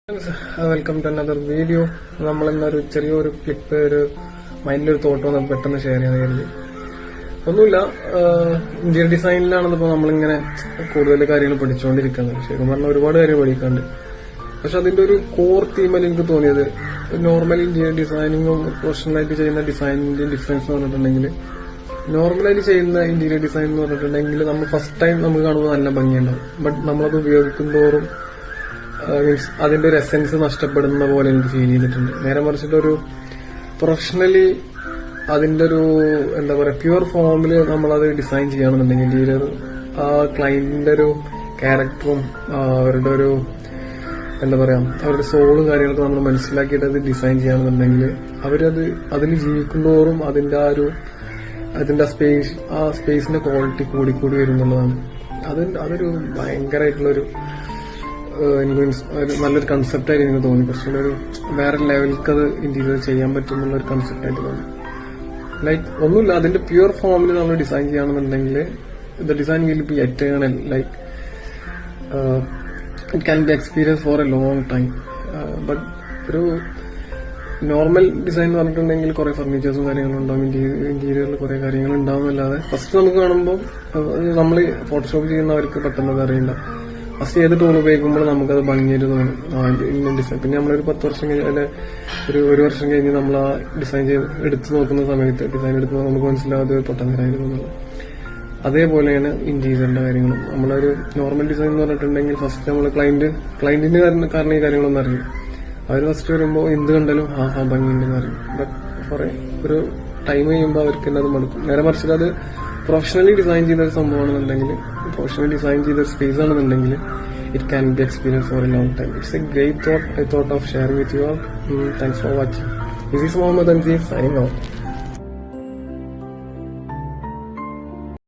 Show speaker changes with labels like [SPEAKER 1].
[SPEAKER 1] Welcome to another video. നമ്മളിന്നൊരു ചെറിയൊരു clip ഒരു മൈൻഡിലൊരു തോട്ട് വന്ന് പെട്ടെന്ന് ഷെയർ ചെയ്യാൻ കരുതി. ഒന്നുമില്ല, ഇന്റീരിയർ ഡിസൈനിലാണെന്നിപ്പോൾ നമ്മളിങ്ങനെ കൂടുതൽ കാര്യങ്ങൾ പഠിച്ചുകൊണ്ടിരിക്കുന്നത്. ശരിക്കും പറഞ്ഞാൽ ഒരുപാട് കാര്യങ്ങൾ പഠിക്കാണ്ട്. പക്ഷെ അതിന്റെ ഒരു കോർ തീമൽ എനിക്ക് തോന്നിയത് നോർമൽ ഇന്റീരിയർ ഡിസൈനിങ്ങും പ്രൊഫഷണലായിട്ട് ചെയ്യുന്ന ഡിസൈനിന്റെ ഡിഫറൻസ് എന്ന് പറഞ്ഞിട്ടുണ്ടെങ്കിൽ, നോർമലായിട്ട് ചെയ്യുന്ന ഇന്റീരിയർ ഡിസൈൻ എന്ന് പറഞ്ഞിട്ടുണ്ടെങ്കിൽ നമ്മൾ ഫസ്റ്റ് ടൈം നമുക്ക് കാണുമ്പോൾ നല്ല ഭംഗിയുണ്ടാവും. ബട്ട് നമ്മളത് ഉപയോഗിക്കും തോറും മീൻസ് അതിന്റെ ഒരു എസെൻസ് നഷ്ടപ്പെടുന്ന പോലെ എനിക്ക് ഫീൽ ചെയ്തിട്ടുണ്ട്. നേരെ മറിച്ചിട്ടൊരു പ്രൊഫഷണലി അതിന്റെ ഒരു എന്താ പറയാ പ്യുവർ ഫോമിൽ നമ്മളത് ഡിസൈൻ ചെയ്യണമെന്നുണ്ടെങ്കിൽ ഇന്റീരിയർ ആ ക്ലയന്റിന്റെ ഒരു ക്യാരക്ടറും അവരുടെ ഒരു എന്താ പറയാ അവരുടെ സോളും കാര്യങ്ങളൊക്കെ നമ്മൾ മനസ്സിലാക്കിയിട്ട് അത് ഡിസൈൻ ചെയ്യണമെന്നുണ്ടെങ്കിൽ അവരത് അതിൽ ജീവിക്കുന്തോറും അതിന്റെ സ്പേസിന്റെ ക്വാളിറ്റി കൂടിക്കൂടി വരുന്നുള്ളതാണ്. അതൊരു ഭയങ്കരമായിട്ടുള്ളൊരു എനിക്ക് നല്ലൊരു കൺസെപ്റ്റായിട്ട് എനിക്ക് തോന്നി. കുറച്ചുകൂടെ ഒരു വേറെ ലെവലിലേക്ക് അത് ഇന്റീരിയർ ചെയ്യാൻ പറ്റും എന്നുള്ളൊരു കൺസെപ്റ്റായിട്ട് തോന്നി. ലൈക്ക് ഒന്നുമില്ല, അതിന്റെ പ്യുവർ ഫോമിൽ നമ്മൾ ഡിസൈൻ ചെയ്യുകയാണെന്നുണ്ടെങ്കിൽ the design will be eternal. Like it can be experience for A long time. But ഒരു നോർമൽ ഡിസൈൻ എന്ന് പറഞ്ഞിട്ടുണ്ടെങ്കിൽ കുറെ ഫർണിച്ചേഴ്സും കാര്യങ്ങളും ഉണ്ടാവും, ഇന്റീരിയറിൽ കുറെ കാര്യങ്ങൾ ഉണ്ടാവുന്നല്ലാതെ ഫസ്റ്റ് നമുക്ക് കാണുമ്പോൾ നമ്മൾ ഫോട്ടോഷോപ്പ് ചെയ്യുന്നവർക്ക് പെട്ടെന്ന് അറിയില്ല. ഫസ്റ്റ് ഏത് ടൂൾ ഉപയോഗിക്കുമ്പോൾ നമുക്കത് ഭംഗിയായിട്ട് തോന്നും ഇന്ത്യൻ ഡിസൈൻ. പിന്നെ നമ്മളൊരു 10 വർഷം കഴിഞ്ഞ് അല്ലെ ഒരു വർഷം കഴിഞ്ഞ് നമ്മൾ ആ ഡിസൈൻ എടുത്ത് നോക്കുന്ന സമയത്ത് ഡിസൈൻ എടുത്ത് നമുക്ക് മനസ്സിലാവാതെ പൊട്ടന്മാരായിരുന്നു എന്നുള്ളത്. അതേപോലെയാണ് ഇന്റീരിയറിന്റെ കാര്യങ്ങളും. നമ്മളൊരു നോർമൽ ഡിസൈൻ എന്ന് പറഞ്ഞിട്ടുണ്ടെങ്കിൽ ഫസ്റ്റ് നമ്മൾ ക്ലയന്റിന് കാരണം ഈ കാര്യങ്ങളൊന്നും അറിയും. അവർ ഫസ്റ്റ് വരുമ്പോൾ എന്ത് കണ്ടാലും ഭംഗിയുണ്ടെന്ന് അറിയും. ബട്ട് കുറെ ഒരു ടൈം കഴിയുമ്പോൾ അവർക്ക് അത് മടുക്കും. നേരെ മറിച്ചിട്ട് അത് പ്രൊഫഷണലി ഡിസൈൻ ചെയ്ത ഒരു സംഭവമാണെന്നുണ്ടെങ്കിൽ, പ്രൊഫഷണലി ഡിസൈൻ ചെയ്ത സ്പേസ് ആണെന്നുണ്ടെങ്കിൽ it can be experienced for a long time. It's a great thought I thought of sharing with you all. Thanks for watching. This is Mohammed Anzir signing off.